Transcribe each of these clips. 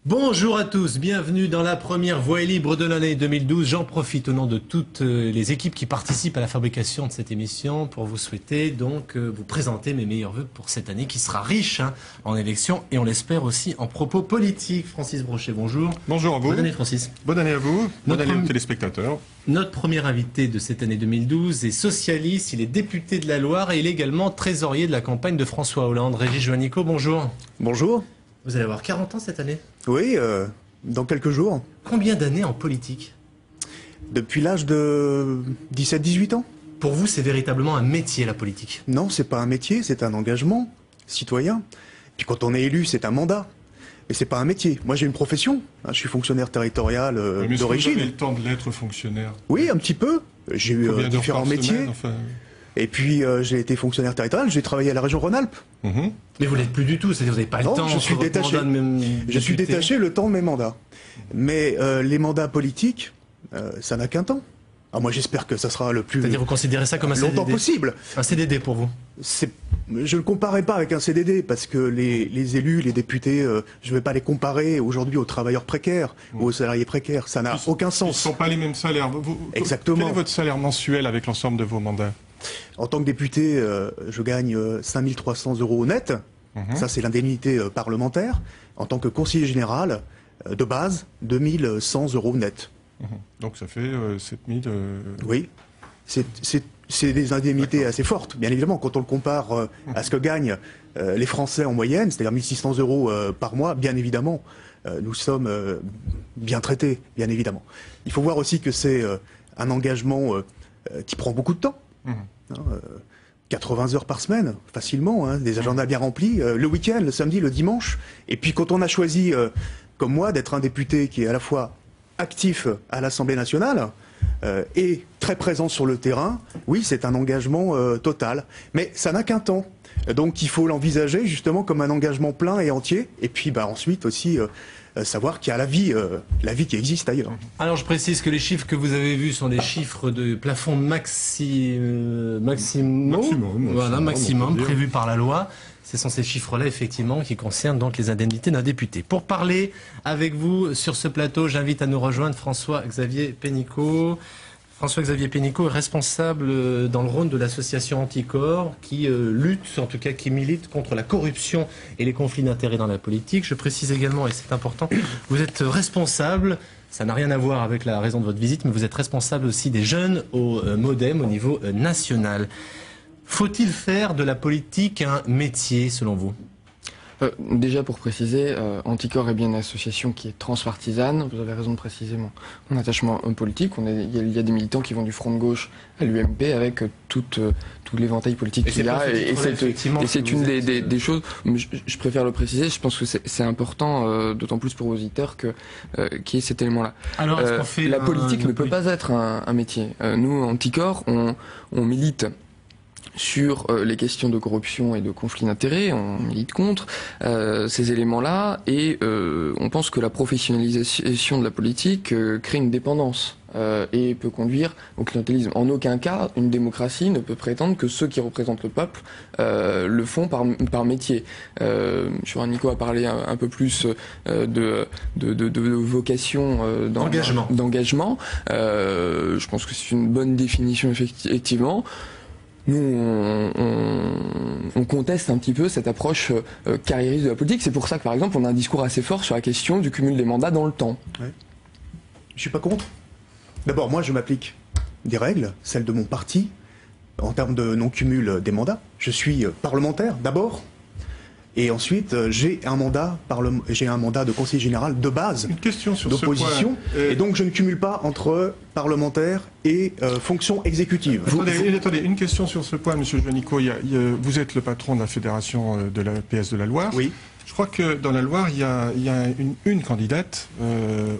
Bonjour à tous, bienvenue dans la première Voix est libre de l'année 2012. J'en profite au nom de toutes les équipes qui participent à la fabrication de cette émission pour vous souhaiter donc vous présenter mes meilleurs vœux pour cette année qui sera riche en élections et on l'espère aussi en propos politiques. Francis Brochet, bonjour. Bonjour à vous. Bonne année Francis. Bonne année à vous, bonne année aux téléspectateurs. Notre premier invité de cette année 2012 est socialiste, il est député de la Loire et il est également trésorier de la campagne de François Hollande. Régis Juanico, bonjour. Bonjour. Vous allez avoir 40 ans cette année? Oui, dans quelques jours. Combien d'années en politique? Depuis l'âge de 17-18 ans. Pour vous, c'est véritablement un métier, la politique? Non, c'est pas un métier, c'est un engagement citoyen. Puis quand on est élu, c'est un mandat. Mais c'est pas un métier. Moi, j'ai une profession. Je suis fonctionnaire territorial mais d'origine. Vous avez le temps de l'être fonctionnaire? Oui, un petit peu. J'ai eu différents métiers. Et puis, j'ai été fonctionnaire territorial, j'ai travaillé à la région Rhône-Alpes. Mais vous l'êtes plus du tout, c'est-à-dire vous n'avez pas Non, le temps. je suis détaché. Je suis détaché le temps de mes mandats. Mais les mandats politiques, ça n'a qu'un temps. Alors moi, j'espère que ça sera le plus C'est-à-dire vous considérez ça comme un longtemps CDD possible. Un CDD pour vous? Je ne le comparais pas avec un CDD, parce que les élus, les députés, je ne vais pas les comparer aujourd'hui aux travailleurs précaires ou aux salariés précaires. Ça n'a aucun sens. Ce ne sont pas les mêmes salaires. Exactement. Quel est votre salaire mensuel avec l'ensemble de vos mandats? En tant que député, je gagne 5 300 € net. Ça, c'est l'indemnité parlementaire. En tant que conseiller général, de base, 2 100 € net. Donc ça fait 7 000... Oui, c'est des indemnités assez fortes, bien évidemment. Quand on le compare à ce que gagnent les Français en moyenne, c'est-à-dire 1 600 € par mois, bien évidemment, nous sommes bien traités, bien évidemment. Il faut voir aussi que c'est un engagement qui prend beaucoup de temps. 80 heures par semaine, facilement, des agendas bien remplis, le week-end, le samedi, le dimanche. Et puis quand on a choisi, comme moi, d'être un député qui est à la fois actif à l'Assemblée nationale et très présent sur le terrain, oui, c'est un engagement total. Mais ça n'a qu'un temps. Donc il faut l'envisager justement comme un engagement plein et entier. Et puis ensuite aussi savoir qu'il y a la vie qui existe ailleurs. Alors je précise que les chiffres que vous avez vus sont des chiffres de plafond maximum prévus par la loi. Ce sont ces chiffres-là, effectivement, qui concernent donc les indemnités d'un député. Pour parler avec vous sur ce plateau, j'invite à nous rejoindre François-Xavier Pénicaud. François-Xavier Pénicaud est responsable dans le Rhône de l'association Anticor qui lutte, en tout cas qui milite contre la corruption et les conflits d'intérêts dans la politique. Je précise également, et c'est important, vous êtes responsable, ça n'a rien à voir avec la raison de votre visite, mais vous êtes responsable aussi des jeunes au MoDem au niveau national. Faut-il faire de la politique un métier, selon vous ? Déjà pour préciser, Anticor est bien une association qui est transpartisane. Vous avez raison de préciser mon attachement politique. Il y a des militants qui vont du front de gauche à l'UMP avec tout l'éventail politique qu'il y a. Et c'est une des choses, je préfère le préciser, je pense que c'est important, d'autant plus pour vos auditeurs, qu'il y ait cet élément-là. Alors, la politique ne peut pas être un métier. Nous, Anticor, on milite sur les questions de corruption et de conflit d'intérêts, on milite contre ces éléments-là, et on pense que la professionnalisation de la politique crée une dépendance et peut conduire au clientélisme. En aucun cas, une démocratie ne peut prétendre que ceux qui représentent le peuple le font par métier. M. Juanico a parlé un peu plus de vocation d'engagement. Je pense que c'est une bonne définition, effectivement. Nous, on conteste un petit peu cette approche carriériste de la politique. C'est pour ça que, par exemple, on a un discours assez fort sur la question du cumul des mandats dans le temps. Ouais. Je suis pas contre. D'abord, moi, je m'applique des règles, celles de mon parti, en termes de non-cumul des mandats. Je suis parlementaire, d'abord. Et ensuite, j'ai un mandat de conseiller général de base d'opposition. Et donc, je ne cumule pas entre parlementaire et fonction exécutive. Attendez, une question sur ce point, M. Juanico. Vous êtes le patron de la fédération de la PS de la Loire. Oui. Je crois que dans la Loire, il y a une candidate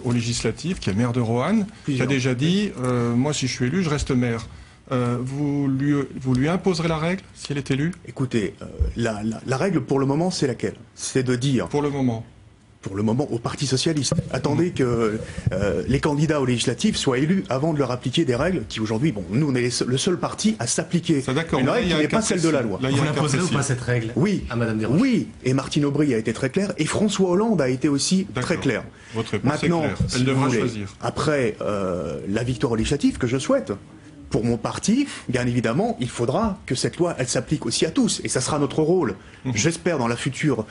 aux législatives, qui est maire de Roanne, qui a déjà dit moi, si je suis élu, je reste maire. Vous lui imposerez la règle si elle est élue? Écoutez, la règle pour le moment, c'est laquelle? C'est de dire... Pour le moment. pour le moment, au Parti socialiste. Attendez que les candidats aux législatives soient élus avant de leur appliquer des règles qui, aujourd'hui, bon, nous, on est le seul parti à s'appliquer une règle qui n'est pas celle de la loi. Vous l'imposez ou pas cette règle à Madame Desroches? Oui, et Martine Aubry a été très claire, et François Hollande a été aussi très clair. Votre réponse Maintenant, est claire. Elle devra choisir. Après la victoire législative que je souhaite, pour mon parti, bien évidemment, il faudra que cette loi, elle s'applique aussi à tous. Et ça sera notre rôle, j'espère, dans le futur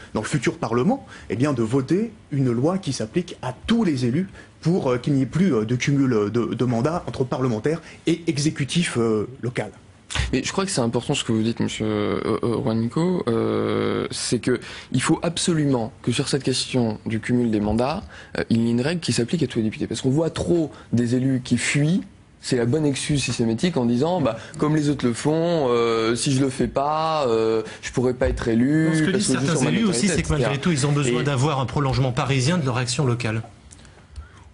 Parlement, eh bien, de voter une loi qui s'applique à tous les élus pour qu'il n'y ait plus de cumul de mandats entre parlementaires et exécutif local. Mais je crois que c'est important ce que vous dites, monsieur Juanico, c'est que il faut absolument que sur cette question du cumul des mandats, il y ait une règle qui s'applique à tous les députés. Parce qu'on voit trop des élus qui fuient. C'est la bonne excuse systématique en disant, comme les autres le font, si je le fais pas, je pourrais pas être élu. Ce que disent certains élus aussi, c'est que malgré tout, ils ont besoin d'avoir un prolongement parisien de leur action locale.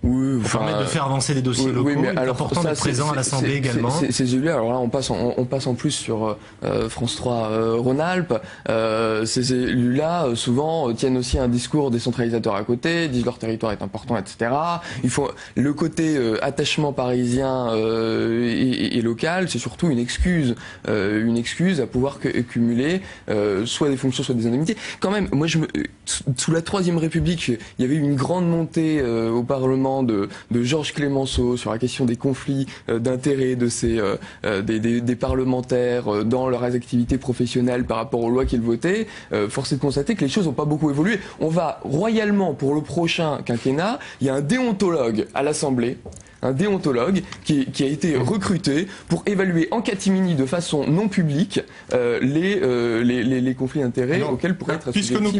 Oui, pour permettre de faire avancer les dossiers locaux. Oui, mais il est important d'être présent à l'Assemblée également. Ces élus, alors là, on passe en plus sur France 3 Rhône-Alpes. Ces élus-là, souvent, tiennent aussi un discours décentralisateur à côté, disent leur territoire est important, etc. Il faut le côté attachement parisien et local, c'est surtout une excuse à pouvoir cumuler soit des fonctions, soit des indemnités. Quand même, moi, sous la Troisième République, il y avait eu une grande montée au Parlement de Georges Clemenceau sur la question des conflits d'intérêts des parlementaires dans leurs activités professionnelles par rapport aux lois qu'ils votaient. Force est de constater que les choses n'ont pas beaucoup évolué. On va royalement, pour le prochain quinquennat, il y a un déontologue à l'Assemblée, qui a été recruté pour évaluer en catimini de façon non publique les conflits d'intérêts auxquels pourraient être assujettis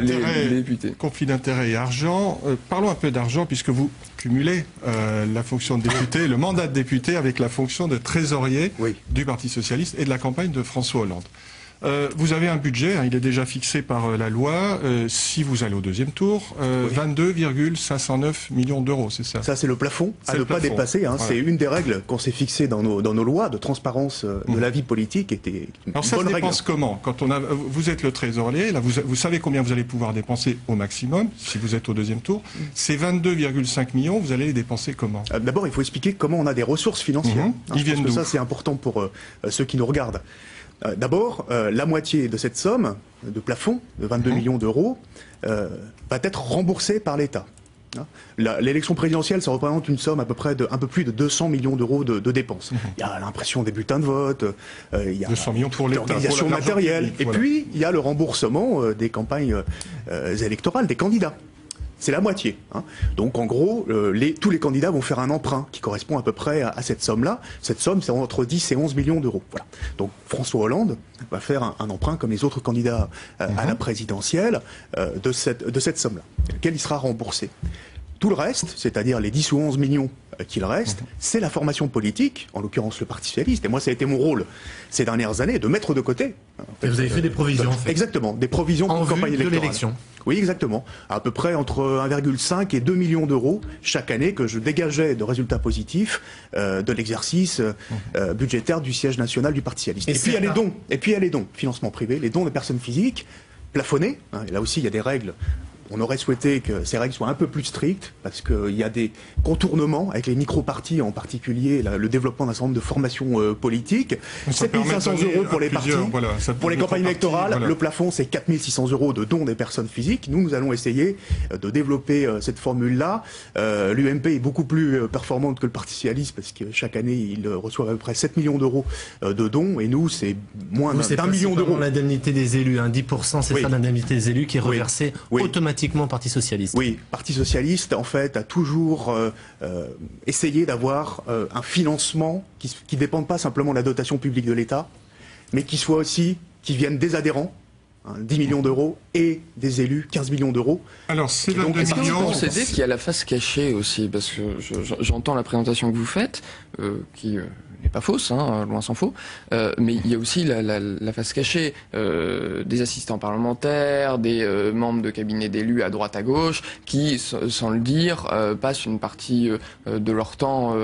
les députés. Conflit d'intérêts et argent, parlons un peu d'argent puisque vous cumulez la fonction de député, le mandat de député avec la fonction de trésorier du Parti socialiste et de la campagne de François Hollande. Vous avez un budget, il est déjà fixé par la loi, si vous allez au deuxième tour, 22,509 millions d'euros, c'est ça? Ça, c'est le plafond à ne pas dépasser. Voilà. C'est une des règles qu'on s'est fixées dans nos lois de transparence de la vie politique. Alors ça se dépense comment? Quand vous êtes le trésorier, là, vous savez combien vous allez pouvoir dépenser au maximum, si vous êtes au deuxième tour. Ces 22,5 millions, vous allez les dépenser comment? D'abord, il faut expliquer comment on a des ressources financières. Ils viennent d'où? Ça, c'est important pour ceux qui nous regardent. D'abord, la moitié de cette somme de plafond, de 22 millions d'euros, va être remboursée par l'État. L'élection présidentielle, ça représente une somme à peu près de un peu plus de 200 millions d'euros de dépenses. Il y a l'impression des bulletins de vote, il y a 200 millions pour l'organisation matérielle, et puis il y a le remboursement des campagnes électorales des candidats. C'est la moitié. Donc en gros, tous les candidats vont faire un emprunt qui correspond à peu près à cette somme-là. Cette somme, c'est entre 10 et 11 millions d'euros. Voilà. Donc François Hollande va faire un emprunt comme les autres candidats à la présidentielle de cette somme-là, lequel il sera remboursé. Tout le reste, c'est-à-dire les 10 ou 11 millions qu'il reste, c'est la formation politique, en l'occurrence le Parti socialiste. Et moi, ça a été mon rôle ces dernières années de mettre de côté. Et vous avez fait des provisions, en fait. Exactement, des provisions en pour campagne électorale. De l'élection. Oui, exactement. À peu près entre 1,5 et 2 millions d'euros chaque année que je dégageais de résultats positifs de l'exercice budgétaire du siège national du Parti socialiste. Et puis il y a les dons, financement privé, les dons des personnes physiques, plafonnés. Et là aussi, il y a des règles. On aurait souhaité que ces règles soient un peu plus strictes, parce qu'il y a des contournements avec les micro-partis, en particulier le développement d'un certain nombre de formations politiques. 7 500 euros pour les partis. Voilà, pour les campagnes électorales, le plafond, c'est 4 600 euros de dons des personnes physiques. Nous allons essayer de développer cette formule-là. L'UMP est beaucoup plus performante que le Parti socialiste, parce que chaque année, il reçoit à peu près 7 millions d'euros de dons, et nous, c'est moins d'1 million d'euros. L'indemnité des élus, 10%, c'est ça l'indemnité des élus qui est reversée automatiquement Parti socialiste. Oui, Parti socialiste, en fait, a toujours essayé d'avoir un financement qui ne dépende pas simplement de la dotation publique de l'État, mais qui vienne des adhérents, 10 millions d'euros, et des élus, 15 millions d'euros. Alors, c'est donc est-ce que vous concédez qu'il y a la face cachée aussi, parce que j'entends la présentation que vous faites, qui n'est pas fausse, hein, loin s'en faut, mais il y a aussi la face cachée des assistants parlementaires, des membres de cabinets d'élus à droite à gauche, qui, sans le dire, passent une partie de leur temps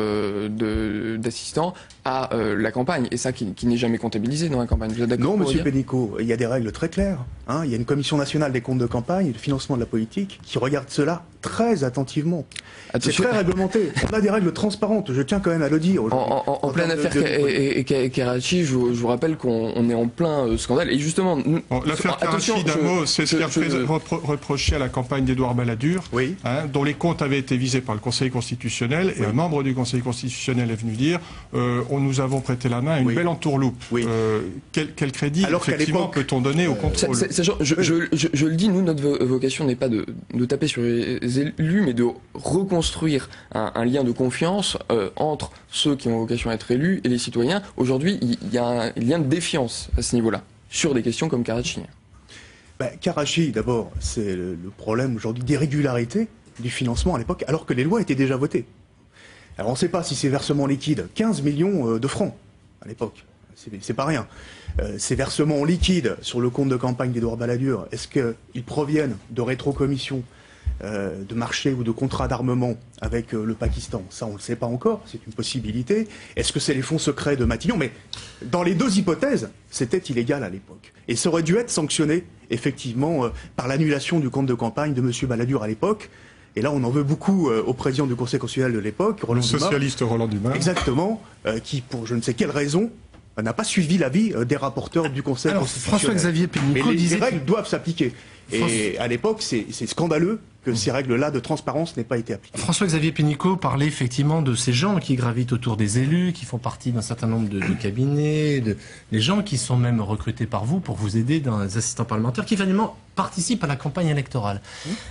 d'assistant à la campagne, et ça qui n'est jamais comptabilisé dans la campagne. Vous êtes d'accord? Non, Monsieur Pénicaud, il y a des règles très claires. Hein. Il y a une commission nationale des comptes de campagne et de financement de la politique qui regarde cela très attentivement. C'est très réglementé. On a des règles transparentes, je tiens quand même à le dire. En pleine affaire Karachi, je vous rappelle qu'on est en plein scandale. Et justement, l'affaire Karachi, d'un mot, c'est ce qui a reproché à la campagne d'Édouard Balladur, oui. Dont les comptes avaient été visés par le Conseil constitutionnel, et un membre du Conseil constitutionnel est venu dire nous avons prêté la main à une belle entourloupe. Oui. Quel crédit, effectivement, peut-on donner au contrôle? Je le dis, nous, notre vocation n'est pas de taper sur les élus, mais de reconstruire un lien de confiance entre ceux qui ont vocation à être élus et les citoyens. Aujourd'hui, il y a un lien de défiance à ce niveau-là, sur des questions comme Karachi. Karachi, d'abord, c'est le problème aujourd'hui d'irrégularité du financement à l'époque, alors que les lois étaient déjà votées. Alors on ne sait pas si ces versements liquides, 15 millions de francs à l'époque, c'est pas rien. Ces versements liquides sur le compte de campagne d'Édouard Balladur, est-ce qu'ils proviennent de rétrocommissions, de marchés ou de contrats d'armement avec le Pakistan? Ça, on ne le sait pas encore, c'est une possibilité. Est-ce que c'est les fonds secrets de Matignon? Mais dans les deux hypothèses, c'était illégal à l'époque. Et ça aurait dû être sanctionné, effectivement, par l'annulation du compte de campagne de M. Balladur à l'époque. Et là, on en veut beaucoup au président du Conseil constitutionnel de l'époque, Roland Dumas. Le socialiste Roland Dumas. Exactement, qui, pour je ne sais quelle raison, n'a pas suivi l'avis des rapporteurs du Conseil constitutionnel. François-Xavier Pénicaud disait... Les règles doivent s'appliquer. Et à l'époque, c'est scandaleux que ces règles-là de transparence n'aient pas été appliquées. François-Xavier Pénicaud parlait effectivement de ces gens qui gravitent autour des élus, qui font partie d'un certain nombre de cabinets, les gens qui sont même recrutés par vous pour vous aider dans les assistants parlementaires, qui finalement participent à la campagne électorale.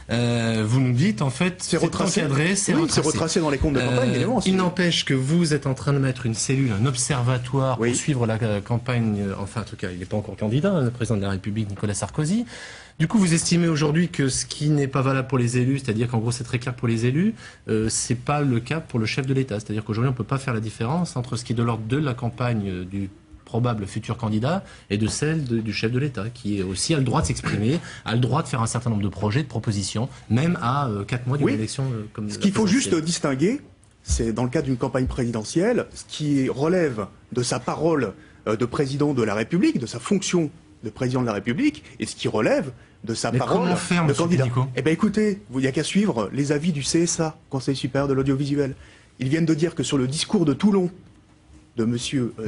Vous nous dites, en fait, c'est encadré, c'est retracé dans les comptes de campagne, évidemment. Il n'empêche que vous êtes en train de mettre une cellule, un observatoire pour suivre la campagne, enfin en tout cas, il n'est pas encore candidat, le président de la République, Nicolas Sarkozy. Du coup, vous estimez aujourd'hui que ce qui n'est pas valable pour les élus, c'est-à-dire qu'en gros c'est très clair pour les élus, c'est pas le cas pour le chef de l'État. C'est-à-dire qu'aujourd'hui on peut pas faire la différence entre ce qui est de l'ordre de la campagne du probable futur candidat et de celle du chef de l'État, qui aussi a le droit de s'exprimer, a le droit de faire un certain nombre de projets, de propositions, même à 4 mois d'une élection comme ce qu'il faut juste distinguer, c'est dans le cas d'une campagne présidentielle, ce qui relève de sa parole de président de la République, de sa fonction de président de la République, et ce qui relève de sa parole de candidat. Eh bien écoutez, il n'y a qu'à suivre les avis du CSA, Conseil supérieur de l'audiovisuel. Ils viennent de dire que sur le discours de Toulon de M.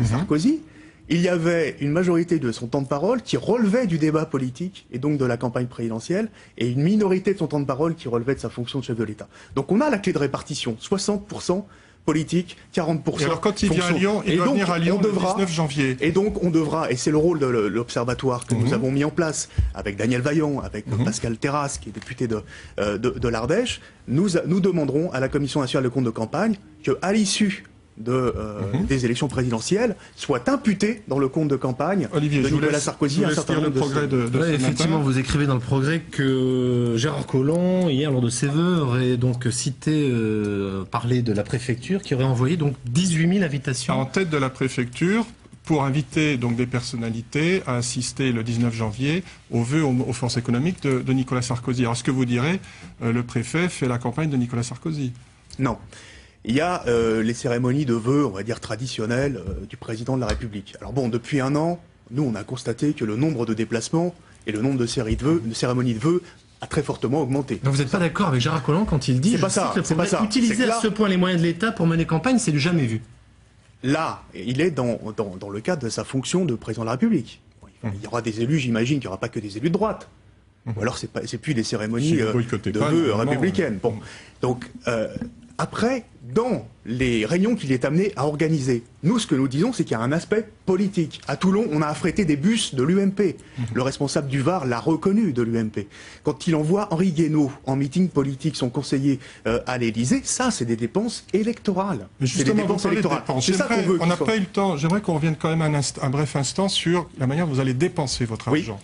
Sarkozy, il y avait une majorité de son temps de parole qui relevait du débat politique et donc de la campagne présidentielle, et une minorité de son temps de parole qui relevait de sa fonction de chef de l'État. Donc on a la clé de répartition, 60% politique, 40%. Et alors quand il vient à Lyon, il va venir à Lyon le 19 janvier. Et donc on devra, et c'est le rôle de l'observatoire que nous avons mis en place avec Daniel Vaillant, avec Pascal Terrasse, qui est député de l'Ardèche, nous demanderons à la Commission nationale de comptes de campagne qu'à l'issue des élections présidentielles soit imputé dans le compte de campagne de Nicolas Sarkozy un certain nombre de effectivement, vous écrivez dans le Progrès que Gérard Collomb, hier lors de ses vœux, aurait donc cité, parlé de la préfecture, qui aurait envoyé donc 18 000 invitations. En tête de la préfecture, pour inviter donc des personnalités à assister le 19 janvier aux vœux aux forces économiques de Nicolas Sarkozy. Alors, ce que vous direz, le préfet fait la campagne de Nicolas Sarkozy? Non. Il y a les cérémonies de vœux, on va dire traditionnelles, du président de la République. Alors bon, depuis un an, nous on a constaté que le nombre de déplacements et le nombre de cérémonies de vœux a très fortement augmenté. Donc vous n'êtes pas d'accord avec Gérard Collomb quand il dit utiliser à ce point les moyens de l'État pour mener campagne, c'est du jamais vu. Là, il est dans le cadre de sa fonction de président de la République. Il y aura des élus, j'imagine qu'il n'y aura pas que des élus de droite. Ou alors c'est plus des cérémonies de vœux républicaines. Bon. Donc après, dans les réunions qu'il est amené à organiser, nous, ce que nous disons, c'est qu'il y a un aspect politique. À Toulon, on a affrété des bus de l'UMP. Le responsable du Var l'a reconnu de l'UMP. Quand il envoie Henri Guénaud en meeting politique, son conseiller à l'Élysée, ça, c'est des dépenses électorales. C'est des dépenses électorales. C'est ça qu'on veut. On n'a pas eu le temps. J'aimerais qu'on revienne quand même un bref instant sur la manière dont vous allez dépenser votre argent.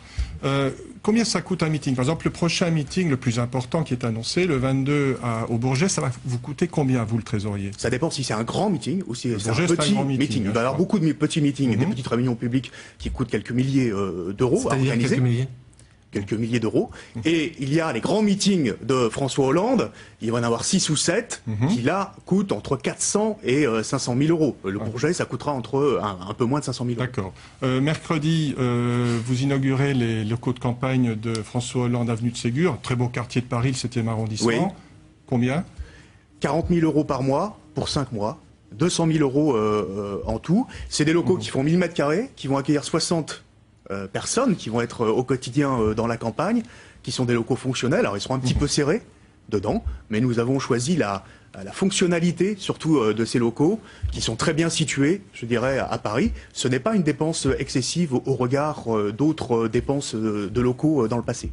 Combien ça coûte un meeting? Par exemple, le prochain meeting le plus important qui est annoncé, le 22 au Bourget, ça va vous coûter combien? Vous le trésorier? Ça dépend si c'est un grand meeting ou si c'est un Bourget, petit grand meeting. Il va y avoir beaucoup de petits meetings, des petites réunions publiques qui coûtent quelques milliers d'euros à organiser. Quelques milliers d'euros. Et il y a les grands meetings de François Hollande, il va y en avoir 6 ou 7, qui là coûtent entre 400 et 500 000 euros. Le Bourget, ça coûtera entre un peu moins de 500 000 euros. D'accord. Mercredi, vous inaugurez les locaux de campagne de François Hollande, avenue de Ségur, très beau quartier de Paris, le 7e arrondissement. Oui. Combien? 40 000 euros par mois pour 5 mois. 200 000 euros en tout. C'est des locaux qui font 1000 mètres carrés, qui vont accueillir 60 personnes qui vont être au quotidien dans la campagne, qui sont des locaux fonctionnels. Alors ils seront un petit peu serrés dedans, mais nous avons choisi la fonctionnalité surtout de ces locaux qui sont très bien situés, je dirais, à Paris. Ce n'est pas une dépense excessive au regard d'autres dépenses de locaux dans le passé.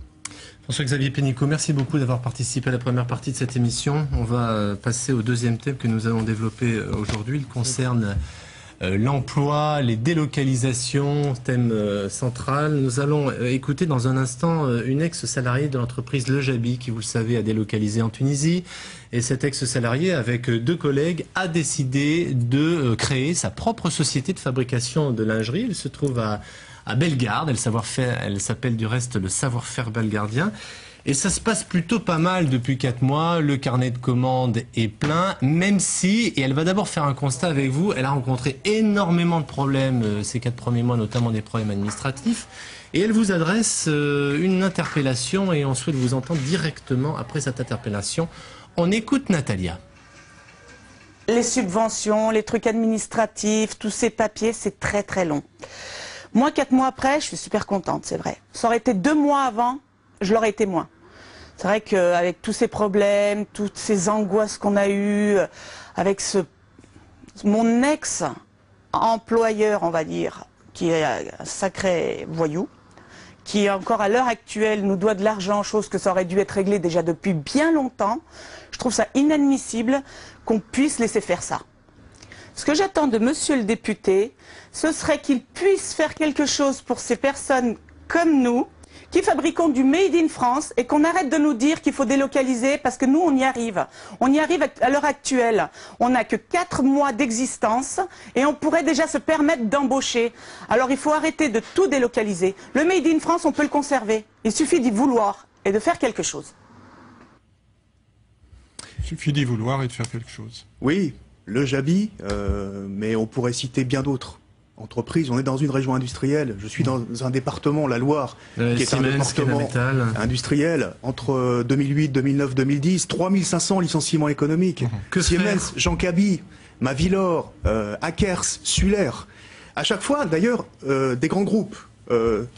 François-Xavier Pénicaud, merci beaucoup d'avoir participé à la première partie de cette émission. On va passer au deuxième thème que nous allons développer aujourd'hui. Il concerne l'emploi, les délocalisations, thème central. Nous allons écouter dans un instant une ex-salariée de l'entreprise Le Jabi qui, vous le savez, a délocalisé en Tunisie. Et cet ex-salarié, avec 2 collègues, a décidé de créer sa propre société de fabrication de lingerie. Elle se trouve à Bellegarde. Elle s'appelle du reste le savoir-faire belgardien. Et ça se passe plutôt pas mal depuis 4 mois. Le carnet de commandes est plein, même si, et elle va d'abord faire un constat avec vous, elle a rencontré énormément de problèmes ces 4 premiers mois, notamment des problèmes administratifs. Et elle vous adresse une interpellation et on souhaite vous entendre directement après cette interpellation. On écoute Natalia. Les subventions, les trucs administratifs, tous ces papiers, c'est très très long. Moi, 4 mois après, je suis super contente, c'est vrai. Ça aurait été 2 mois avant, je l'aurais été moins. C'est vrai qu'avec tous ces problèmes, toutes ces angoisses qu'on a eues, avec mon ex-employeur, on va dire, qui est un sacré voyou, qui encore à l'heure actuelle nous doit de l'argent, chose que ça aurait dû être réglé déjà depuis bien longtemps, je trouve ça inadmissible qu'on puisse laisser faire ça. Ce que j'attends de monsieur le député, ce serait qu'il puisse faire quelque chose pour ces personnes comme nous, qui fabriquons du Made in France et qu'on arrête de nous dire qu'il faut délocaliser parce que nous, on y arrive. On y arrive à l'heure actuelle. On n'a que 4 mois d'existence et on pourrait déjà se permettre d'embaucher. Alors il faut arrêter de tout délocaliser. Le Made in France, on peut le conserver. Il suffit d'y vouloir et de faire quelque chose. Il suffit d'y vouloir et de faire quelque chose. Oui, Le Jabi, mais on pourrait citer bien d'autres entreprises. On est dans une région industrielle. Je suis dans un département, la Loire, qui est un département industriel. Entre 2008, 2009, 2010, 3500 licenciements économiques. Siemens, Jean Cabi, Mavilor, Akers, Suller. À chaque fois, d'ailleurs, des grands groupes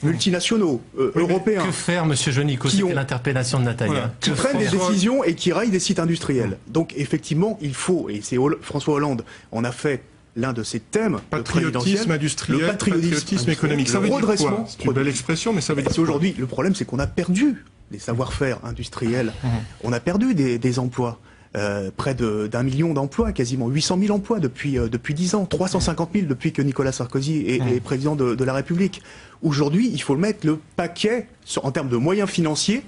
multinationaux, européens. Que faire, monsieur Juanico, c'est l'interpellation de Natalia. Voilà, qui prennent des décisions et qui rayent des sites industriels. Donc, effectivement, il faut, et c'est François Hollande, on a fait l'un de ces thèmes, patriotisme industriel, le patriotisme économique. Ça veut dire quoi? C'est une belle expression, mais ça veut dire quoi? Aujourd'hui, le problème, c'est qu'on a perdu des savoir-faire industriels. On a perdu des emplois. Près d'1 million d'emplois, quasiment 800 000 emplois depuis 10 ans, 350 000 depuis que Nicolas Sarkozy est président de la République. Aujourd'hui, il faut mettre le paquet en termes de moyens financiers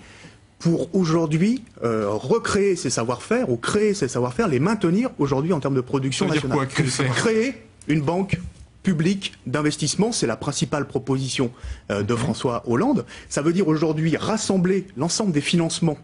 pour aujourd'hui recréer ces savoir-faire ou créer ces savoir-faire, les maintenir aujourd'hui en termes de production nationale. Créer une banque publique d'investissement, c'est la principale proposition de François Hollande. Ça veut dire aujourd'hui rassembler l'ensemble des financements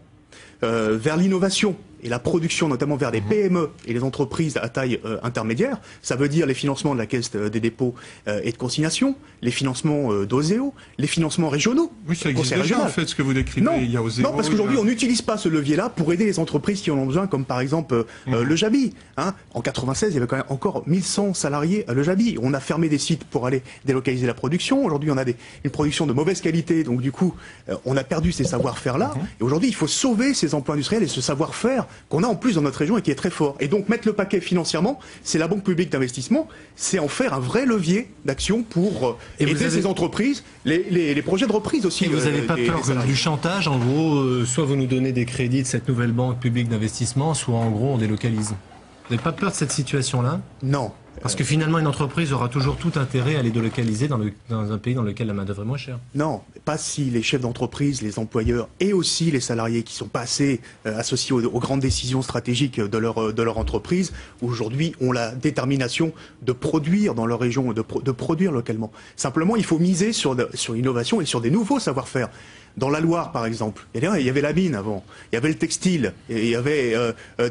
vers l'innovation et la production, notamment vers des PME et les entreprises à taille intermédiaire. Ça veut dire les financements de la Caisse des dépôts et de consignation, les financements d'Oseo, les financements régionaux. Oui, ça existe déjà, en fait, ce que vous décrivez. Non, il y a Oseo, non, parce qu'aujourd'hui, on n'utilise pas ce levier-là pour aider les entreprises qui en ont besoin, comme par exemple Le Jabi. Hein. En 96, il y avait quand même encore 1100 salariés à Le Jabi. On a fermé des sites pour aller délocaliser la production. Aujourd'hui, on a une production de mauvaise qualité, donc du coup, on a perdu ces savoir-faire-là. Et aujourd'hui, il faut sauver ces emplois industriels et ce savoir-faire qu'on a en plus dans notre région et qui est très fort. Et donc mettre le paquet financièrement, c'est la Banque publique d'investissement, c'est en faire un vrai levier d'action pour aider ces entreprises, les projets de reprise aussi. Et vous n'avez pas peur du chantage, en gros, soit vous nous donnez des crédits de cette nouvelle Banque publique d'investissement, soit en gros on délocalise. Vous n'avez pas peur de cette situation-là? Non. Parce que finalement, une entreprise aura toujours tout intérêt à les délocaliser dans un pays dans lequel la main-d'œuvre est moins chère. Non, pas si les chefs d'entreprise, les employeurs et aussi les salariés qui sont pas assez associés aux grandes décisions stratégiques de leur entreprise, aujourd'hui ont la détermination de produire dans leur région, de produire localement. Simplement, il faut miser sur l'innovation et sur des nouveaux savoir-faire. Dans la Loire, par exemple, il y avait la mine avant, il y avait le textile, et il y avait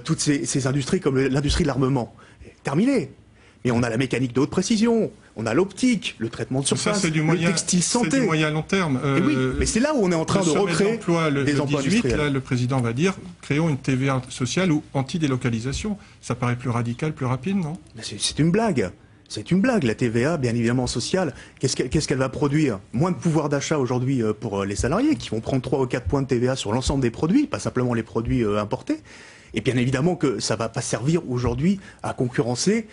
toutes ces industries comme l'industrie de l'armement. Terminé. Mais on a la mécanique de haute précision, on a l'optique, le traitement de surface, le textile santé. C'est du moyen long terme. Oui, mais c'est là où on est en train de recréer des emplois industriels. Là, le président va dire, créons une TVA sociale ou anti-délocalisation. Ça paraît plus radical, plus rapide, non? C'est une blague. C'est une blague, la TVA, bien évidemment sociale. Qu'est-ce qu'elle va produire? Moins de pouvoir d'achat aujourd'hui pour les salariés qui vont prendre 3 ou 4 points de TVA sur l'ensemble des produits, pas simplement les produits importés. Et bien évidemment que ça va pas servir aujourd'hui à concurrencer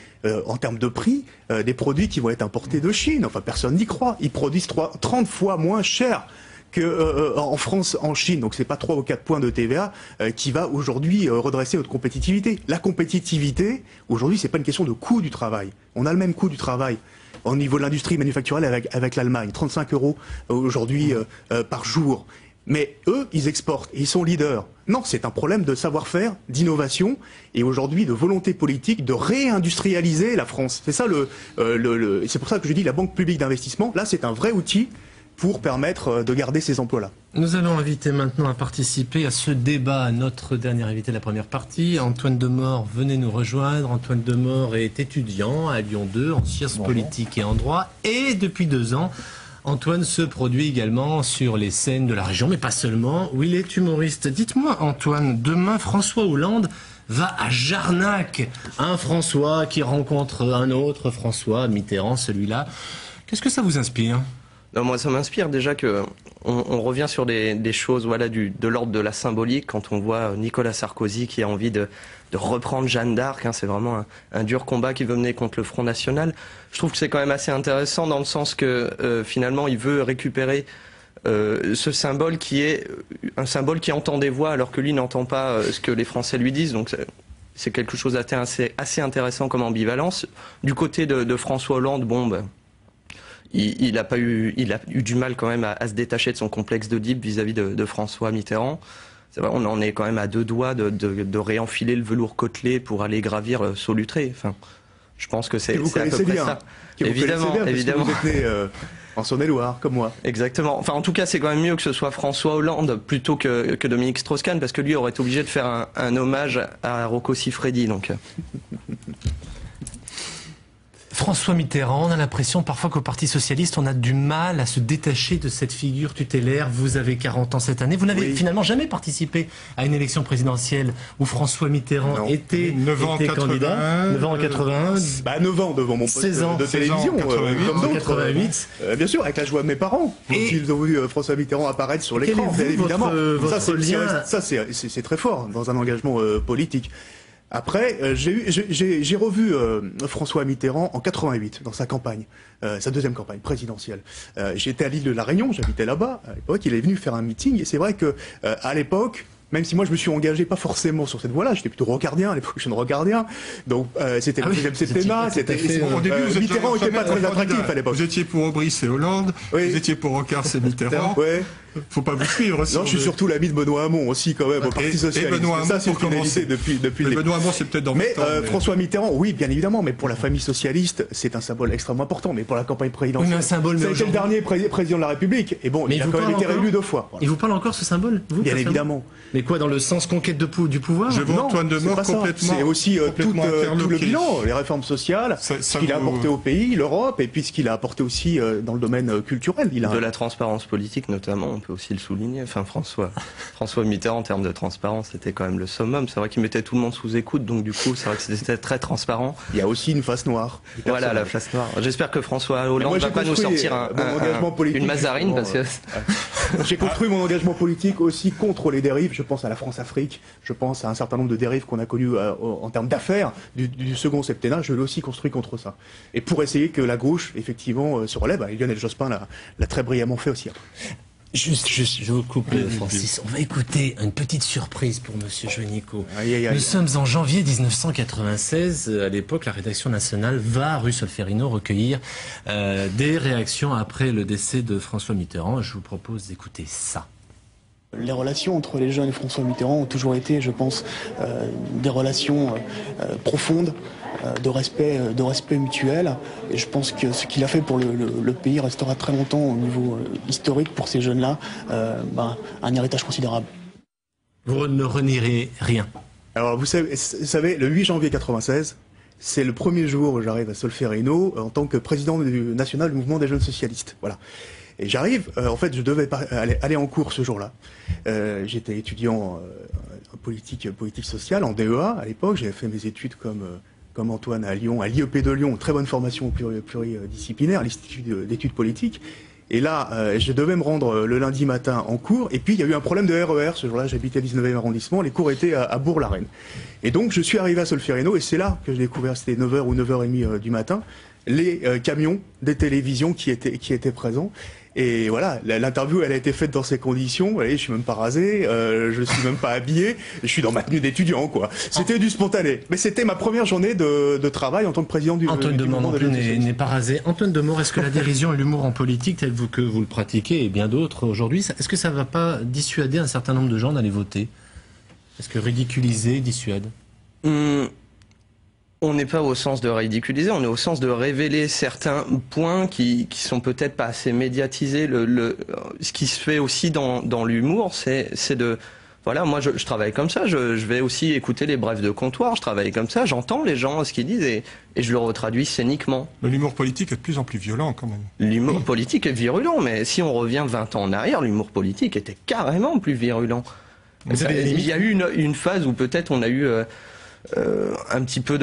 en termes de prix des produits qui vont être importés de Chine. Enfin, personne n'y croit. Ils produisent 30 fois moins cher qu'en France, en Chine. Donc c'est pas 3 ou 4 points de TVA qui va aujourd'hui redresser notre compétitivité. La compétitivité, aujourd'hui, c'est pas une question de coût du travail. On a le même coût du travail au niveau de l'industrie manufacturière avec l'Allemagne. 35 € aujourd'hui par jour. Mais eux, ils exportent et ils sont leaders. Non, c'est un problème de savoir-faire, d'innovation et aujourd'hui de volonté politique de réindustrialiser la France. C'est ça c'est pour ça que je dis la Banque publique d'investissement. Là, c'est un vrai outil pour permettre de garder ces emplois-là. Nous allons inviter maintenant à participer à ce débat notre dernier invité de la première partie. Antoine Demort, venez nous rejoindre. Antoine Demort est étudiant à Lyon 2 en sciences politiques et en droit et depuis 2 ans, Antoine se produit également sur les scènes de la région, mais pas seulement, où il est humoriste. Dites-moi, Antoine, demain, François Hollande va à Jarnac. Un François qui rencontre un autre François Mitterrand, celui-là. Qu'est-ce que ça vous inspire? Non, moi, ça m'inspire déjà que on revient sur des choses de l'ordre de la symbolique, quand on voit Nicolas Sarkozy qui a envie de reprendre Jeanne d'Arc, c'est vraiment un dur combat qu'il veut mener contre le Front National. Je trouve que c'est quand même assez intéressant dans le sens que finalement il veut récupérer ce symbole qui est un symbole qui entend des voix alors que lui n'entend pas ce que les Français lui disent. Donc c'est quelque chose assez intéressant comme ambivalence. Du côté de François Hollande, il a eu du mal quand même à se détacher de son complexe d'Oedipe vis-à-vis de François Mitterrand. C'est vrai, on en est quand même à 2 doigts de réenfiler le velours côtelé pour aller gravir Solutré. Enfin, je pense que c'est à peu près ça. Évidemment. Vous êtes né en Saône-et-Loire, comme moi. Exactement. Enfin, en tout cas, c'est quand même mieux que ce soit François Hollande plutôt que Dominique Strauss-Kahn, parce que lui aurait été obligé de faire un hommage à Rocco Siffredi. Donc. François Mitterrand, on a l'impression parfois qu'au Parti Socialiste, on a du mal à se détacher de cette figure tutélaire. Vous avez 40 ans cette année. Vous n'avez finalement jamais participé à une élection présidentielle où François Mitterrand était candidat. 9 ans en 81. 9 ans devant mon poste de télévision. 88. Bien sûr, avec la joie de mes parents. Et ils ont vu François Mitterrand apparaître sur l'écran, bien évidemment. Ça, c'est très fort dans un engagement politique. Après, j'ai revu François Mitterrand en 88 dans sa campagne, sa deuxième campagne présidentielle. J'étais à l'île de la Réunion, j'habitais là-bas. À l'époque, il est venu faire un meeting et c'est vrai que à l'époque, même si moi je me suis engagé pas forcément sur cette voie-là, j'étais plutôt rocardien, à l'époque je suis rocardien, donc c'était le deuxième septennat, au début Mitterrand n'était pas très attractif à l'époque. Vous étiez pour Aubry, c'est Hollande, vous étiez pour Rocard, c'est Mitterrand. Faut pas vous suivre. Non, je suis surtout l'ami de Benoît Hamon aussi quand même au Parti Socialiste. Benoît Hamon, ça c'est une finalité depuis le début. Benoît Hamon, c'est peut-être dans le temps. Mais François Mitterrand, oui, bien évidemment, mais pour la famille socialiste, c'est un symbole extrêmement important. Mais pour la campagne présidentielle, un symbole. Ça a été le dernier président de la République. Et bon, il a quand même été réélu 2 fois. Il vous parle encore ce symbole, vous? Bien évidemment. Mais quoi, dans le sens conquête du pouvoir? Je vois Antoine Demort complètement. C'est aussi tout le bilan, les réformes sociales, ce qu'il a apporté au pays, l'Europe, et puis ce qu'il a apporté aussi dans le domaine culturel. De la transparence politique notamment, on peut aussi le souligner. Enfin, François Mitterrand, en termes de transparence, c'était quand même le summum. C'est vrai qu'il mettait tout le monde sous écoute, donc du coup, c'est vrai que c'était très transparent. Il y a aussi une face noire. Voilà, la face noire. J'espère que François Hollande ne va pas nous sortir une mazarine, parce que... J'ai construit mon engagement politique aussi contre les dérives. Je pense à la France-Afrique, je pense à un certain nombre de dérives qu'on a connues en termes d'affaires du second septennat. Je l'ai aussi construit contre ça. Et pour essayer que la gauche, effectivement, se relève, Lionel Jospin l'a très brillamment fait aussi. Juste, je vous coupe, Francis. On va écouter une petite surprise pour Monsieur Juanico. Nous sommes en janvier 1996. À l'époque, la rédaction nationale va, rue Solferino, recueillir des réactions après le décès de François Mitterrand. Je vous propose d'écouter ça. Les relations entre les jeunes et François Mitterrand ont toujours été, je pense, des relations profondes, de respect mutuel. Et je pense que ce qu'il a fait pour le pays restera très longtemps au niveau historique pour ces jeunes-là, un héritage considérable. Vous ne renierez rien. Alors vous savez, le 8 janvier 1996, c'est le premier jour où j'arrive à Solferino en tant que président national du mouvement des jeunes socialistes. Voilà. Et j'arrive, en fait, je devais aller en cours ce jour-là. J'étais étudiant en politique sociale, en DEA à l'époque. J'avais fait mes études comme Antoine à Lyon, à l'IEP de Lyon, très bonne formation pluridisciplinaire, l'Institut d'études politiques. Et là, je devais me rendre le lundi matin en cours. Et puis, il y a eu un problème de RER. Ce jour-là, j'habitais le 19e arrondissement. Les cours étaient à Bourg-la-Reine. Et donc, je suis arrivé à Solferino. Et c'est là que j'ai découvert, c'était 9h ou 9h30 du matin, les camions des télévisions qui étaient présents. Et voilà, l'interview, elle a été faite dans ces conditions. Vous voyez, je suis même pas rasé, je suis même pas habillé, je suis dans ma tenue d'étudiant, quoi. C'était du spontané. Mais c'était ma première journée de travail en tant que président du Antoine Demort non plus n'est pas rasé. Antoine Demort, est-ce que la dérision et l'humour en politique, tel que vous le pratiquez, et bien d'autres aujourd'hui, est-ce que ça va pas dissuader un certain nombre de gens d'aller voter? Est-ce que ridiculiser dissuade? On n'est pas au sens de ridiculiser, on est au sens de révéler certains points qui sont peut-être pas assez médiatisés. Ce qui se fait aussi dans l'humour, c'est de... Voilà, moi je travaille comme ça, je vais aussi écouter les brefs de comptoir, je travaille comme ça, j'entends les gens, ce qu'ils disent et je le retraduis scéniquement. L'humour politique est de plus en plus violent quand même. L'humour politique est virulent, mais si on revient 20 ans en arrière, l'humour politique était carrément plus virulent. Il y a eu une phase où peut-être on a eu... un petit peu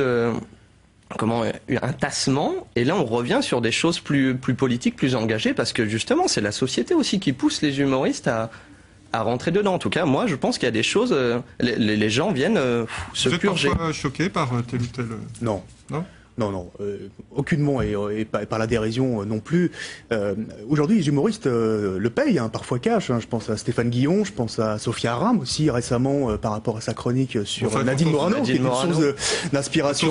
un tassement, et là on revient sur des choses plus politiques, plus engagées, parce que justement c'est la société aussi qui pousse les humoristes à rentrer dedans. En tout cas, moi je pense qu'il y a des choses, les gens viennent se purger. Vous êtes parfois choqué par tel ou tel... Non. Non ? Non, aucunement, et par la dérision non plus. Aujourd'hui, les humoristes le payent, parfois cash. Je pense à Stéphane Guillon, je pense à Sophia Aram aussi récemment par rapport à sa chronique sur Nadine Morano, qui est une source d'inspiration.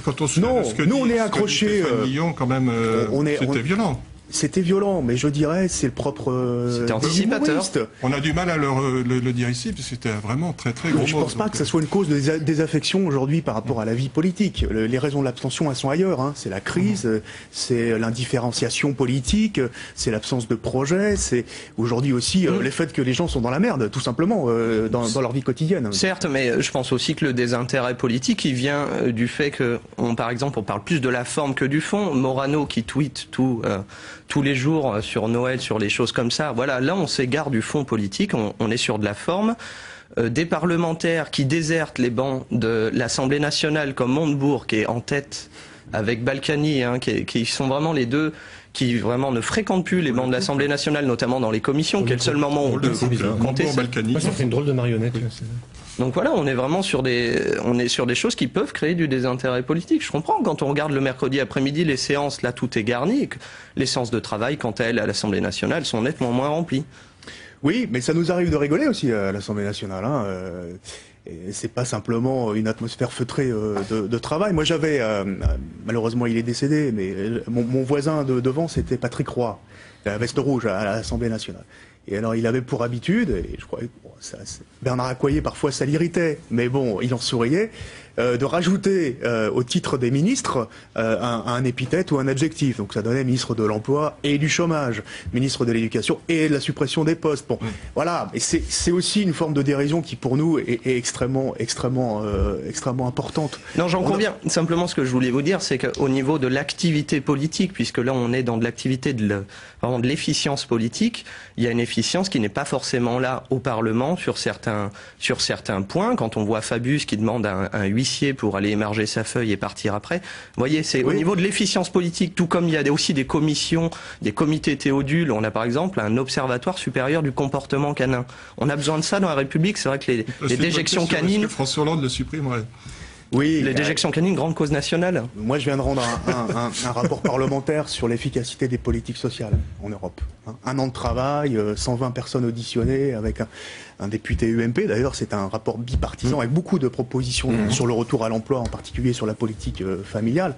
Quand on se souvient de ce que nous on est accrochés. Stéphane Guillon, quand même, c'était violent. C'était violent, mais je dirais c'est le propre. C'était anticipateur. On a du mal à le dire ici, parce que c'était vraiment très très gros. Je pense pas que ça soit une cause de désaffection aujourd'hui par rapport à la vie politique. Les raisons de l'abstention, elles sont ailleurs. C'est la crise, c'est l'indifférenciation politique, c'est l'absence de projet, c'est aujourd'hui aussi les faits que les gens sont dans la merde, tout simplement, dans leur vie quotidienne. Certes, mais je pense aussi que le désintérêt politique, il vient du fait que, par exemple, on parle plus de la forme que du fond. Morano qui tweet tous les jours sur Noël, sur les choses comme ça. Voilà, là on s'égare du fond politique, on est sur de la forme. Des parlementaires qui désertent les bancs de l'Assemblée nationale, comme Montebourg, qui est en tête, avec Balkany, qui sont vraiment les deux qui vraiment ne fréquentent plus les bancs de l'Assemblée nationale, notamment dans les commissions, qui est le seul moment où on peut compter ça. Ça fait une drôle de marionnette. Donc voilà, on est vraiment sur des choses qui peuvent créer du désintérêt politique. Je comprends, quand on regarde le mercredi après-midi, les séances, là tout est garni, les séances de travail, quant à elles, à l'Assemblée nationale, sont nettement moins remplies. Oui, mais ça nous arrive de rigoler aussi à l'Assemblée nationale. Et c'est pas simplement une atmosphère feutrée de travail. Moi j'avais, malheureusement il est décédé, mais mon voisin devant c'était Patrick Roy, la veste rouge à l'Assemblée nationale. Et alors il avait pour habitude, et je crois que Bernard Accoyer parfois ça l'irritait, mais bon, il en souriait, de rajouter au titre des ministres un épithète ou un adjectif. Donc ça donnait ministre de l'Emploi et du Chômage, ministre de l'Éducation et de la suppression des postes. Bon, voilà. Et c'est aussi une forme de dérision qui pour nous est extrêmement importante. Non, j'en conviens. Simplement, ce que je voulais vous dire, c'est qu'au niveau de l'activité politique, puisque là on est dans de l'activité vraiment de l'efficience politique, il y a une efficience qui n'est pas forcément là au Parlement sur certains points. Quand on voit Fabius qui demande un huissier pour aller émarger sa feuille et partir après, vous voyez, c'est au niveau de l'efficience politique, tout comme il y a aussi des commissions, des comités Théodule. On a par exemple un observatoire supérieur du comportement canin. On a besoin de ça dans la République. C'est vrai que les déjections canines... François Hollande le supprimerait. Oui. Les déjections canines, grande cause nationale. Moi, je viens de rendre un rapport parlementaire sur l'efficacité des politiques sociales en Europe. Un an de travail, 120 personnes auditionnées avec un député UMP. D'ailleurs, c'est un rapport bipartisan avec beaucoup de propositions sur le retour à l'emploi, en particulier sur la politique familiale.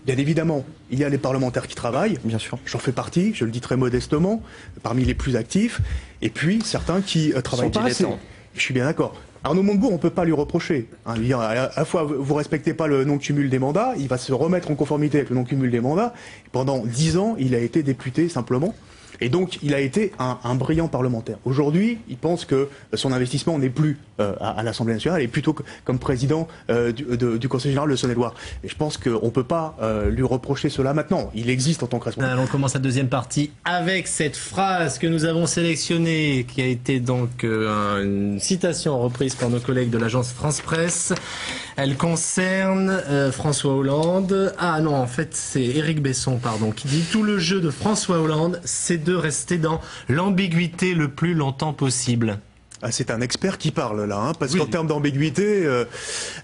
Bien évidemment, il y a les parlementaires qui travaillent. Bien sûr. J'en fais partie, je le dis très modestement, parmi les plus actifs. Et puis, certains qui travaillent pas assez. Je suis bien d'accord. Arnaud Montebourg, on ne peut pas lui reprocher. À la fois, vous respectez pas le non-cumul des mandats, il va se remettre en conformité avec le non-cumul des mandats. Pendant 10 ans, il a été député simplement. Et donc, il a été un brillant parlementaire. Aujourd'hui, il pense que son investissement n'est plus à l'Assemblée nationale, et plutôt comme président du Conseil général de Saône-et-Loire. Et je pense qu'on ne peut pas lui reprocher cela maintenant. Il existe en tant que responsable. Alors, on commence la deuxième partie avec cette phrase que nous avons sélectionnée, qui a été donc une citation reprise par nos collègues de l'agence France Presse. Elle concerne François Hollande. Ah non, en fait, c'est Éric Besson, pardon, qui dit « Tout le jeu de François Hollande, c'est de rester dans l'ambiguïté le plus longtemps possible ». Ah, c'est un expert qui parle là, parce qu'en termes d'ambiguïté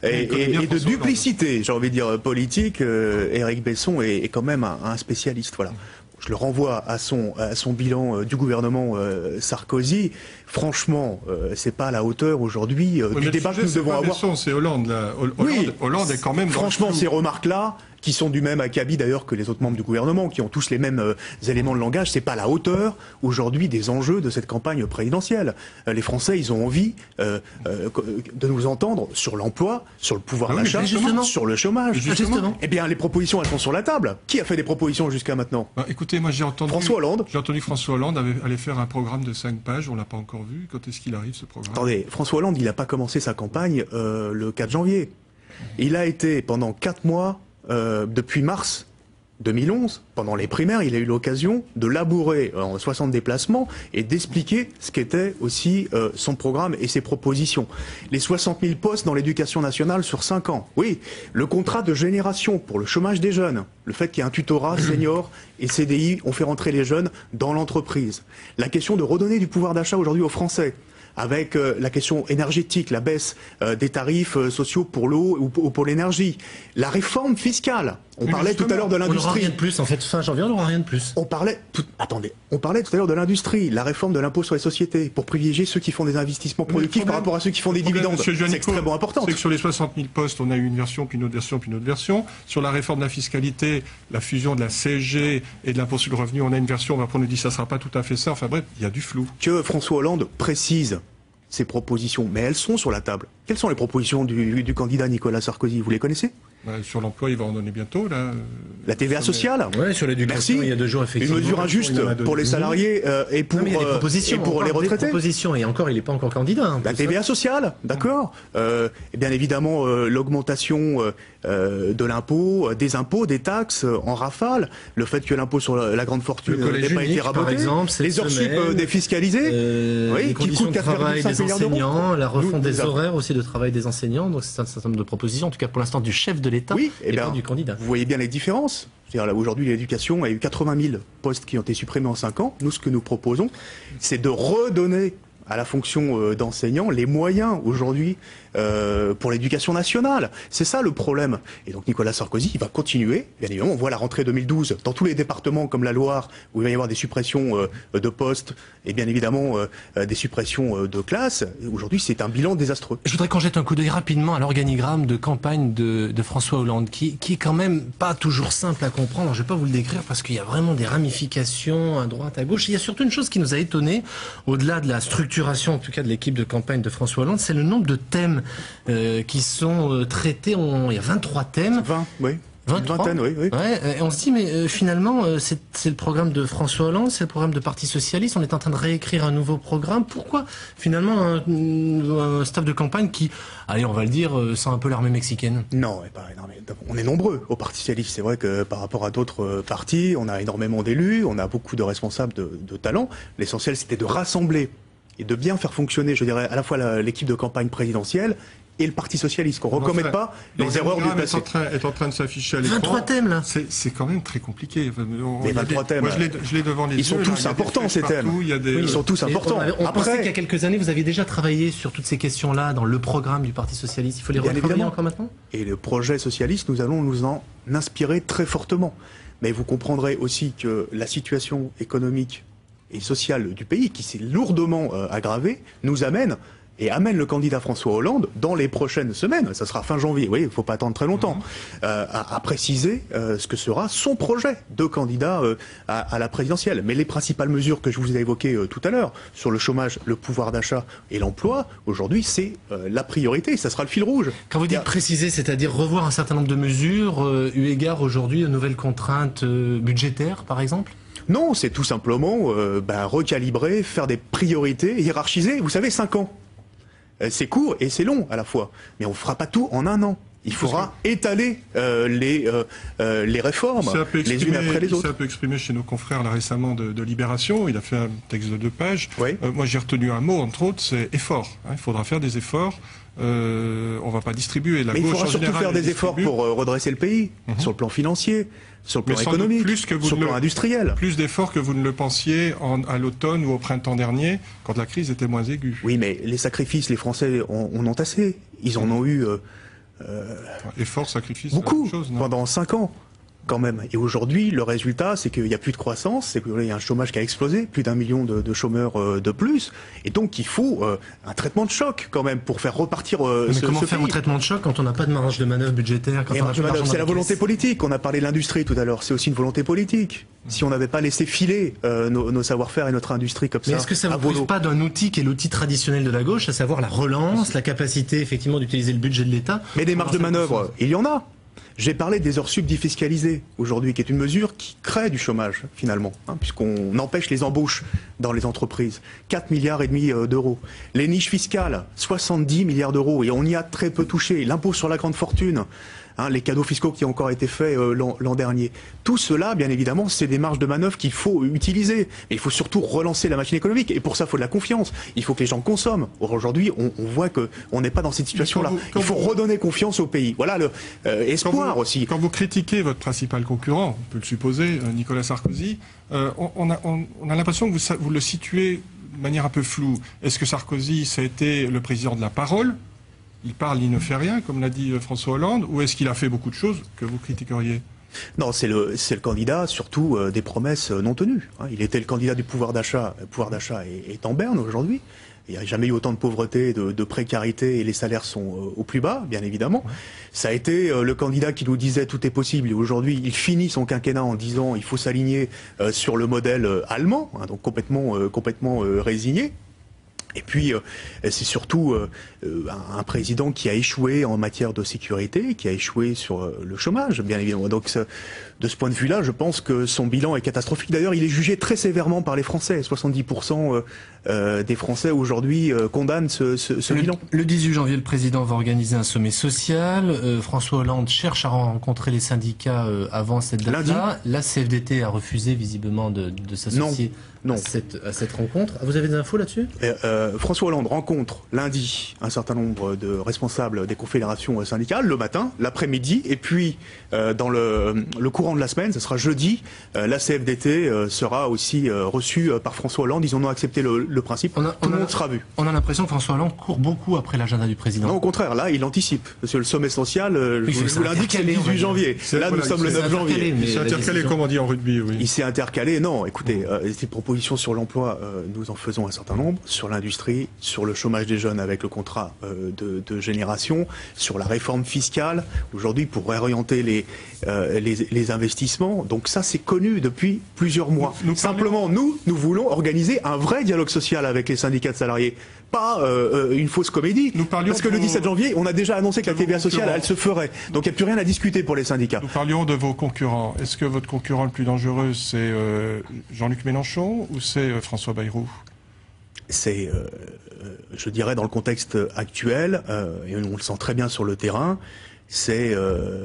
et de duplicité, j'ai envie de dire politique, Éric Besson est quand même un spécialiste. Voilà. Je le renvoie à son bilan du gouvernement Sarkozy. Franchement, c'est pas à la hauteur aujourd'hui du débat que nous devons avoir. Besson, c'est Hollande là. Hollande est quand même. Franchement, ces remarques-là, qui sont du même acabit d'ailleurs que les autres membres du gouvernement, qui ont tous les mêmes éléments de langage, c'est pas à la hauteur aujourd'hui des enjeux de cette campagne présidentielle. Les Français, ils ont envie de nous entendre sur l'emploi, sur le pouvoir d'achat, sur le chômage. Justement. Eh bien, les propositions, elles sont sur la table. Qui a fait des propositions jusqu'à maintenant? Écoutez, moi j'ai entendu François Hollande. J'ai entendu François Hollande allait faire un programme de 5 pages. On l'a pas encore vu. Quand est-ce qu'il arrive ce programme? Attendez, François Hollande, il n'a pas commencé sa campagne le 4 janvier. Il a été pendant 4 mois. Depuis mars 2011, pendant les primaires, il a eu l'occasion de labourer en 60 déplacements et d'expliquer ce qu'était aussi son programme et ses propositions. Les 60 000 postes dans l'éducation nationale sur 5 ans. Oui, le contrat de génération pour le chômage des jeunes. Le fait qu'il y ait un tutorat senior et CDI, on fait rentrer les jeunes dans l'entreprise. La question de redonner du pouvoir d'achat aujourd'hui aux Français, avec la question énergétique, la baisse des tarifs sociaux pour l'eau ou pour l'énergie. La réforme fiscale. On parlait tout à l'heure de l'industrie. On n'aura rien de plus, en fait. Fin janvier, on n'aura rien de plus. On parlait tout à l'heure de l'industrie, la réforme de l'impôt sur les sociétés, pour privilégier ceux qui font des investissements productifs par rapport à ceux qui font des dividendes. C'est extrêmement important. C'est que sur les 60 000 postes, on a eu une version, puis une autre version, puis une autre version. Sur la réforme de la fiscalité, la fusion de la CSG et de l'impôt sur le revenu, on a une version, on nous dit que ça ne sera pas tout à fait ça. Enfin bref, il y a du flou. Que François Hollande précise ces propositions, mais elles sont sur la table. Quelles sont les propositions du candidat Nicolas Sarkozy? Vous les connaissez? Sur l'emploi, il va en donner bientôt. Là. La TVA sociale. Oui, sur l'éducation, il y a 2 jours, effectivement. Une mesure injuste pour les salariés et pour les retraités. Et encore, il n'est pas encore candidat. La TVA sociale, d'accord. Et bien évidemment, l'augmentation de l'impôt, des impôts, des taxes en rafale. Le fait que l'impôt sur la grande fortune n'ait pas été raboté. Les heures sup défiscalisées. Les conditions de travail des enseignants, la refonte des horaires aussi de travail des enseignants. Donc c'est un certain nombre de propositions, en tout cas pour l'instant du chef de l'État et pas du candidat. Vous voyez bien les différences. C'est-à-dire là aujourd'hui l'éducation a eu 80 000 postes qui ont été supprimés en 5 ans. Nous, ce que nous proposons, c'est de redonner à la fonction d'enseignant les moyens aujourd'hui pour l'éducation nationale. C'est ça le problème. Et donc Nicolas Sarkozy, il va continuer. Bien évidemment, on voit la rentrée 2012 dans tous les départements comme la Loire, où il va y avoir des suppressions de postes et bien évidemment des suppressions de classes. Aujourd'hui, c'est un bilan désastreux. Je voudrais qu'on jette un coup d'œil rapidement à l'organigramme de campagne de François Hollande, qui est quand même pas toujours simple à comprendre. Alors, je vais pas vous le décrire parce qu'il y a vraiment des ramifications à droite, à gauche. Il y a surtout une chose qui nous a étonné, au-delà de la structuration, en tout cas de l'équipe de campagne de François Hollande, c'est le nombre de thèmes qui sont traités. Il y a 23 thèmes. 20, oui. 23. Une vingtaine, oui. Ouais, et on se dit, mais finalement, c'est le programme de François Hollande, c'est le programme de Parti Socialiste, on est en train de réécrire un nouveau programme. Pourquoi finalement un staff de campagne qui, allez, on va le dire, sent un peu l'armée mexicaine? Non, mais on est nombreux au Parti Socialiste. C'est vrai que par rapport à d'autres partis, on a énormément d'élus, on a beaucoup de responsables de talent. L'essentiel, c'était de rassembler et de bien faire fonctionner, je dirais, à la fois l'équipe de campagne présidentielle et le Parti socialiste, qu'on ne recommette pas les erreurs du passé. Est en train de s'afficher à l'écran. 23 thèmes, là. C'est quand même très compliqué. Les 23 thèmes. Moi, je l'ai devant les yeux. Ils sont tous importants, ces thèmes. Ils sont tous importants. On pensait qu'il y a quelques années, vous aviez déjà travaillé sur toutes ces questions-là dans le programme du Parti socialiste. Il faut les retravailler encore maintenant. Et le projet socialiste, nous allons nous en inspirer très fortement. Mais vous comprendrez aussi que la situation économique et sociale du pays, qui s'est lourdement aggravée, nous amène le candidat François Hollande dans les prochaines semaines, ça sera fin janvier, oui, il ne faut pas attendre très longtemps, à préciser ce que sera son projet de candidat à la présidentielle. Mais les principales mesures que je vous ai évoquées tout à l'heure, sur le chômage, le pouvoir d'achat et l'emploi, aujourd'hui c'est la priorité, ça sera le fil rouge. Quand vous dites préciser, c'est-à-dire revoir un certain nombre de mesures, eu égard aujourd'hui aux nouvelles contraintes budgétaires, par exemple ? Non, c'est tout simplement recalibrer, faire des priorités, hiérarchiser, vous savez, 5 ans. C'est court et c'est long à la fois, mais on ne fera pas tout en un an. Il faudra étaler les réformes les unes après les autres. Il s'est un peu exprimé chez nos confrères là, récemment de Libération. Il a fait un texte de 2 pages. Oui. Moi, j'ai retenu un mot, entre autres, c'est effort. Il faudra faire des efforts. On ne va pas distribuer. Mais il faudra surtout faire des efforts pour redresser le pays, sur le plan financier, sur le plan économique, sur le plan industriel. Plus d'efforts que vous ne le pensiez à l'automne ou au printemps dernier, quand la crise était moins aiguë. Oui, mais les sacrifices, les Français en ont assez. Ils en ont eu... effort, sacrifice, beaucoup, chose, pendant 5 ans. Quand même. Et aujourd'hui, le résultat, c'est qu'il n'y a plus de croissance, c'est qu'il y a un chômage qui a explosé, plus d'1 million de chômeurs de plus. Et donc, il faut un traitement de choc, quand même, pour faire repartir Mais comment faire un traitement de choc quand on n'a pas de marge de manœuvre budgétaire? C'est la volonté politique. On a parlé de l'industrie tout à l'heure. C'est aussi une volonté politique. Si on n'avait pas laissé filer nos savoir-faire et notre industrie comme ça. Mais est-ce que ça ne vous prive pas d'un outil qui est l'outil traditionnel de la gauche, à savoir la relance, la capacité, effectivement, d'utiliser le budget de l'État? Mais des marges de manœuvre, il y en a. J'ai parlé des heures sup défiscalisées aujourd'hui, qui est une mesure qui crée du chômage, finalement, puisqu'on empêche les embauches dans les entreprises. 4,5 milliards d'euros. Les niches fiscales, 70 milliards d'euros, et on y a très peu touché. L'impôt sur la grande fortune, les cadeaux fiscaux qui ont encore été faits l'an dernier. Tout cela, bien évidemment, c'est des marges de manœuvre qu'il faut utiliser. Et il faut surtout relancer la machine économique. Et pour ça, il faut de la confiance. Il faut que les gens consomment. Or, aujourd'hui, on voit qu'on n'est pas dans cette situation-là. Il faut redonner confiance au pays. Voilà l'espoir aussi. Quand vous critiquez votre principal concurrent, on peut le supposer, Nicolas Sarkozy, on a l'impression que vous le situez de manière un peu floue. Est-ce que Sarkozy, ça a été le président de la parole ? Il parle, il ne fait rien, comme l'a dit François Hollande, ou est-ce qu'il a fait beaucoup de choses que vous critiqueriez? Non, c'est le candidat, surtout, des promesses non tenues. Il était le candidat du pouvoir d'achat. Le pouvoir d'achat est en berne aujourd'hui. Il n'y a jamais eu autant de pauvreté, de précarité, et les salaires sont au plus bas, bien évidemment. Ça a été le candidat qui nous disait tout est possible, et aujourd'hui, il finit son quinquennat en disant il faut s'aligner sur le modèle allemand, donc complètement résigné. Et puis, c'est surtout un président qui a échoué en matière de sécurité, qui a échoué sur le chômage, bien évidemment. Donc, de ce point de vue-là, je pense que son bilan est catastrophique. D'ailleurs, il est jugé très sévèrement par les Français. 70% des Français aujourd'hui condamnent ce bilan. Le 18 janvier, le président va organiser un sommet social. François Hollande cherche à rencontrer les syndicats avant cette date-là. La CFDT a refusé visiblement de s'associer à cette rencontre. Vous avez des infos là-dessus? François Hollande rencontre lundi un certain nombre de responsables des confédérations syndicales le matin, l'après-midi, et puis dans le courant de la semaine, ce sera jeudi, la CFDT sera aussi reçue par François Hollande. Ils en ont accepté le principe. Tout le monde sera vu. On a l'impression que François Hollande court beaucoup après l'agenda du président. Non, au contraire, là, il anticipe. Parce que le sommet social, je vous l'indique, c'est le 18 janvier. Là, nous sommes le 9 janvier. Il s'est intercalé, comme on dit en rugby, oui. Il s'est intercalé. Non, écoutez, ces propositions sur l'emploi, nous en faisons un certain nombre. Sur l'industrie, sur le chômage des jeunes avec le contrat de génération, sur la réforme fiscale, aujourd'hui, pour réorienter les investissements. Donc ça, c'est connu depuis plusieurs mois. Simplement, nous voulons organiser un vrai dialogue social avec les syndicats de salariés. Pas une fausse comédie. Parce que le 17 janvier, on a déjà annoncé que la TVA sociale, elle se ferait. Donc il n'y a plus rien à discuter pour les syndicats. Nous parlions de vos concurrents. Est-ce que votre concurrent le plus dangereux, c'est Jean-Luc Mélenchon ou c'est François Bayrou? C'est, je dirais, dans le contexte actuel, et on le sent très bien sur le terrain, c'est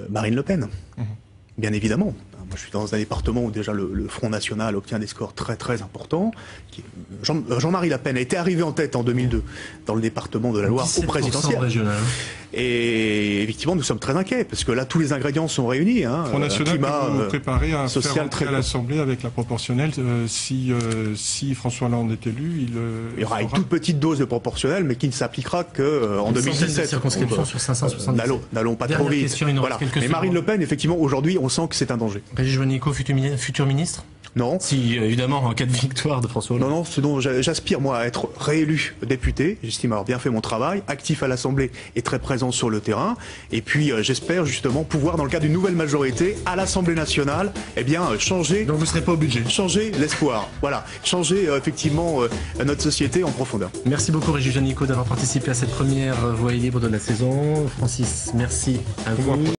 Marine Le Pen. Bien évidemment. Moi, je suis dans un département où déjà le Front National obtient des scores très très importants. Jean-Marie Le Pen a été arrivé en tête en 2002 dans le département de la Loire au présidentiel. Et effectivement, nous sommes très inquiets, parce que là, tous les ingrédients sont réunis. Front National, climat, vous préparez à social, faire entrer à l'Assemblée avec la proportionnelle. Si François Hollande est élu, il y aura une toute petite dose de proportionnelle, mais qui ne s'appliquera qu'en 2017. Circonscription sur 570. N'allons pas Dernière trop vite. question, il nous reste quelques Mais Marine secondes. Le Pen, effectivement, aujourd'hui, on sent que c'est un danger. Régis Juanico, futur ministre? Non. Si, évidemment, en cas de victoire de François Hollande. Non, ce dont j'aspire, moi, à être réélu député. J'estime avoir bien fait mon travail, actif à l'Assemblée et très présent sur le terrain. Et puis, j'espère justement pouvoir, dans le cadre d'une nouvelle majorité, à l'Assemblée nationale, eh bien, changer... Donc vous ne serez pas au budget? Changer l'espoir. Voilà. Changer, effectivement, notre société en profondeur. Merci beaucoup, Régis Juanico, d'avoir participé à cette première Voix libre de la saison. Francis, merci à vous.